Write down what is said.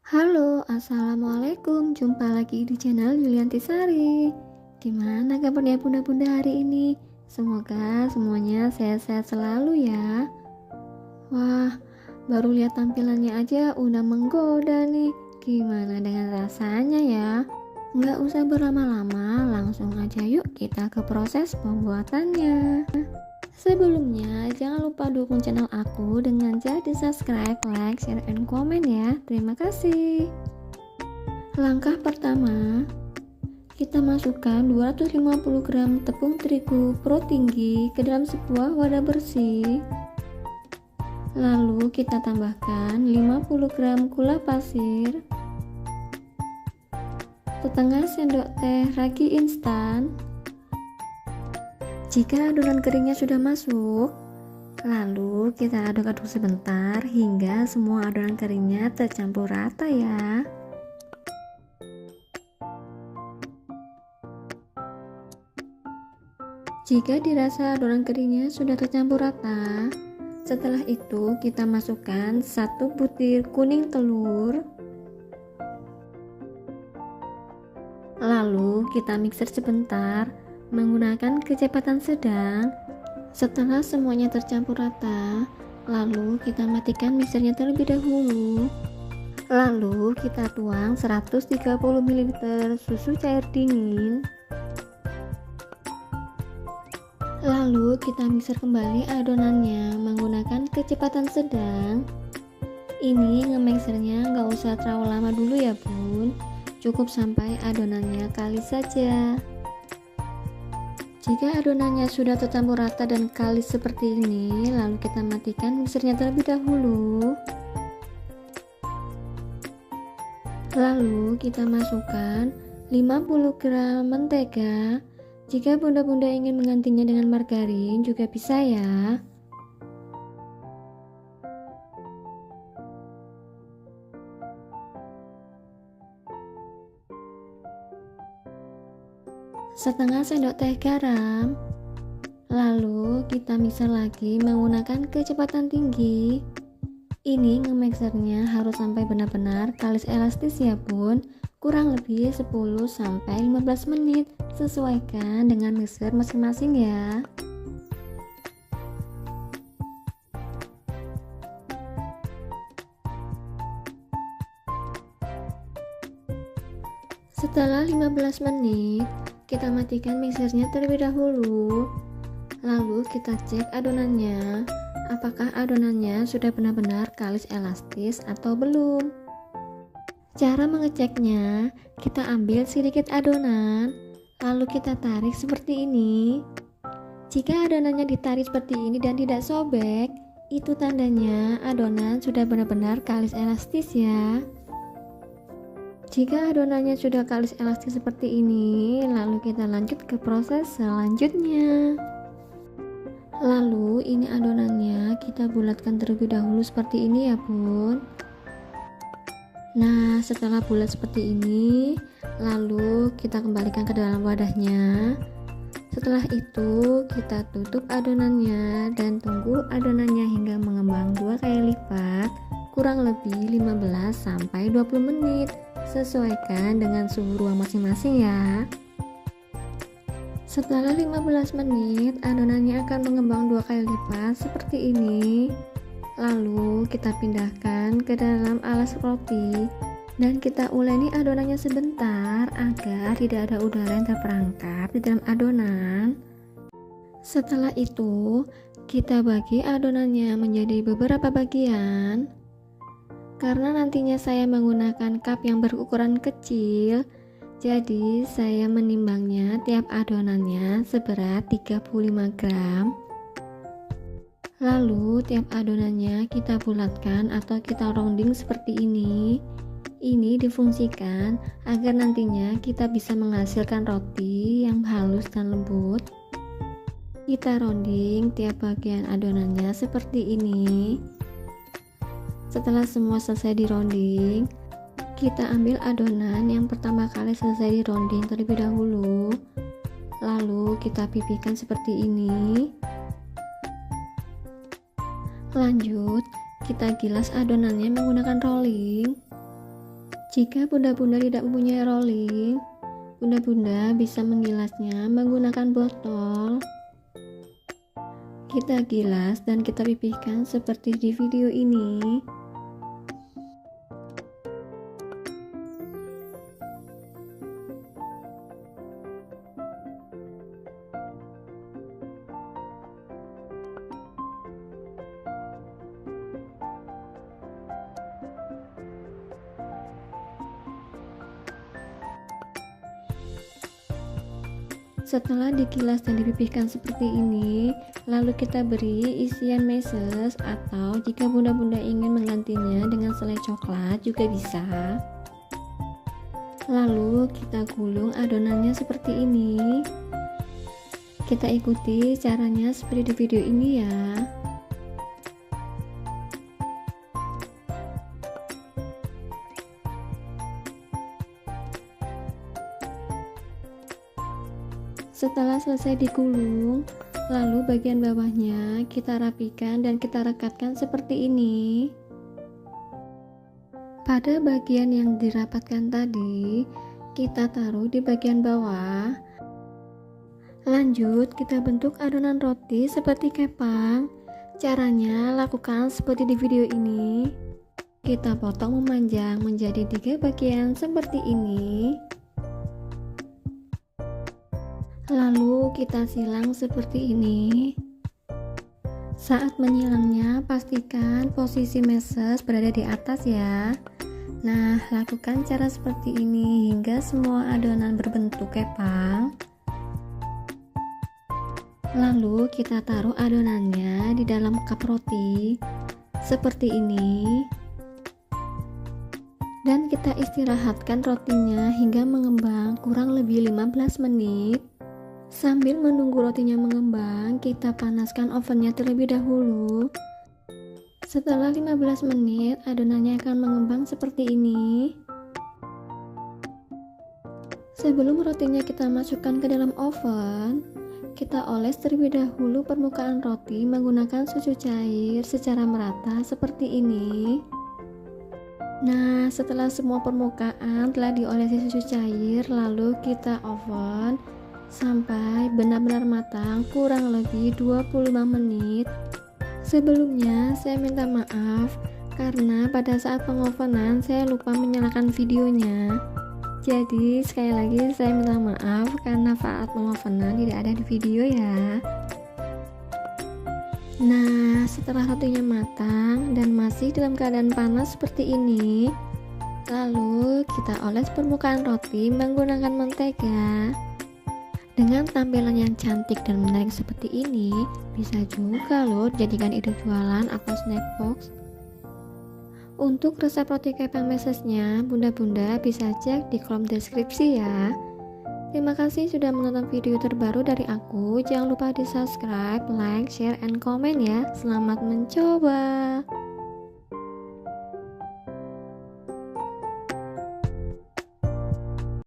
Halo, assalamualaikum. Jumpa lagi di channel Yulianti Sari. Gimana kabarnya bunda-bunda hari ini? Semoga semuanya sehat-sehat selalu ya. Wah, baru lihat tampilannya aja udah menggoda nih. Gimana dengan rasanya ya? Nggak usah berlama-lama, langsung aja yuk kita ke proses pembuatannya. Sebelumnya, jangan lupa dukung channel aku dengan cara di subscribe, like, share, and komen ya. Terima kasih. Langkah pertama, kita masukkan 250 gram tepung terigu pro tinggi ke dalam sebuah wadah bersih. Lalu kita tambahkan 50 gram gula pasir, setengah sendok teh ragi instan. Jika adonan keringnya sudah masuk, lalu kita aduk-aduk sebentar hingga semua adonan keringnya tercampur rata ya. Jika dirasa adonan keringnya sudah tercampur rata, setelah itu kita masukkan 1 butir kuning telur. Lalu kita mixer sebentar menggunakan kecepatan sedang. Setelah semuanya tercampur rata, lalu kita matikan mixernya terlebih dahulu. Lalu kita tuang 130 ml susu cair dingin. Lalu kita mixer kembali adonannya menggunakan kecepatan sedang. Ini nge-mixernya nggak usah terlalu lama dulu ya bun, cukup sampai adonannya kalis saja. Jika adonannya sudah tercampur rata dan kalis seperti ini, lalu kita matikan mixernya terlebih dahulu. Lalu kita masukkan 50 gram mentega. Jika bunda-bunda ingin menggantinya dengan margarin juga bisa ya. Setengah sendok teh garam. Lalu kita mixer lagi menggunakan kecepatan tinggi. Ini nge-mixernya harus sampai benar-benar kalis elastis ya bun, kurang lebih 10-15 menit, sesuaikan dengan mixer masing-masing ya. Setelah 15 menit, kita matikan mixernya terlebih dahulu. Lalu kita cek adonannya, apakah adonannya sudah benar-benar kalis elastis atau belum. Cara mengeceknya, kita ambil sedikit adonan, lalu kita tarik seperti ini. Jika adonannya ditarik seperti ini dan tidak sobek, itu tandanya adonan sudah benar-benar kalis elastis ya. Jika adonannya sudah kalis elastis seperti ini, lalu kita lanjut ke proses selanjutnya. Lalu ini adonannya kita bulatkan terlebih dahulu seperti ini ya bun. Nah, setelah bulat seperti ini, lalu kita kembalikan ke dalam wadahnya. Setelah itu kita tutup adonannya dan tunggu adonannya hingga mengembang 2 kali lipat, kurang lebih 15-20 menit. Sesuaikan dengan suhu ruang masing-masing ya. Setelah 15 menit, adonannya akan mengembang 2 kali lipat seperti ini. Lalu kita pindahkan ke dalam alas roti dan kita uleni adonannya sebentar agar tidak ada udara yang terperangkap di dalam adonan. Setelah itu, kita bagi adonannya menjadi beberapa bagian. Karena nantinya saya menggunakan cup yang berukuran kecil, jadi saya menimbangnya tiap adonannya seberat 35 gram. Lalu tiap adonannya kita bulatkan atau kita rounding seperti ini. Ini difungsikan agar nantinya kita bisa menghasilkan roti yang halus dan lembut. Kita rounding tiap bagian adonannya seperti ini. Setelah semua selesai di rounding, kita ambil adonan yang pertama kali selesai di rounding terlebih dahulu. Lalu kita pipihkan seperti ini. Lanjut, kita gilas adonannya menggunakan rolling. Jika bunda-bunda tidak mempunyai rolling, bunda-bunda bisa menggilasnya menggunakan botol. Kita gilas dan kita pipihkan seperti di video ini. Setelah digilas dan dipipihkan seperti ini, lalu kita beri isian meses, atau jika bunda-bunda ingin menggantinya dengan selai coklat juga bisa. Lalu kita gulung adonannya seperti ini. Kita ikuti caranya seperti di video ini ya. Setelah selesai digulung, lalu bagian bawahnya kita rapikan dan kita rekatkan seperti ini. Pada bagian yang dirapatkan tadi, kita taruh di bagian bawah. Lanjut, kita bentuk adonan roti seperti kepang. Caranya lakukan seperti di video ini. Kita potong memanjang menjadi 3 bagian seperti ini. Lalu kita silang seperti ini. Saat menyilangnya, pastikan posisi meses berada di atas ya. Nah, lakukan cara seperti ini hingga semua adonan berbentuk kepang. Lalu kita taruh adonannya di dalam cup roti seperti ini. Dan kita istirahatkan rotinya hingga mengembang kurang lebih 15 menit. Sambil menunggu rotinya mengembang, kita panaskan ovennya terlebih dahulu. Setelah 15 menit, adonannya akan mengembang seperti ini. Sebelum rotinya kita masukkan ke dalam oven, kita oles terlebih dahulu permukaan roti menggunakan susu cair secara merata seperti ini. Nah, setelah semua permukaan telah diolesi susu cair, lalu kita oven sampai benar-benar matang kurang lebih 25 menit. Sebelumnya saya minta maaf karena pada saat pengovenan saya lupa menyalakan videonya. Jadi sekali lagi saya minta maaf karena saat pengovenan tidak ada di video ya. Nah, setelah rotinya matang dan masih dalam keadaan panas seperti ini, lalu kita oles permukaan roti menggunakan mentega. Dengan tampilan yang cantik dan menarik seperti ini, bisa juga loh dijadikan ide jualan atau snack box. Untuk resep roti kepang mesesnya, bunda-bunda bisa cek di kolom deskripsi ya. Terima kasih sudah menonton video terbaru dari aku. Jangan lupa di subscribe, like, share, and comment ya. Selamat mencoba.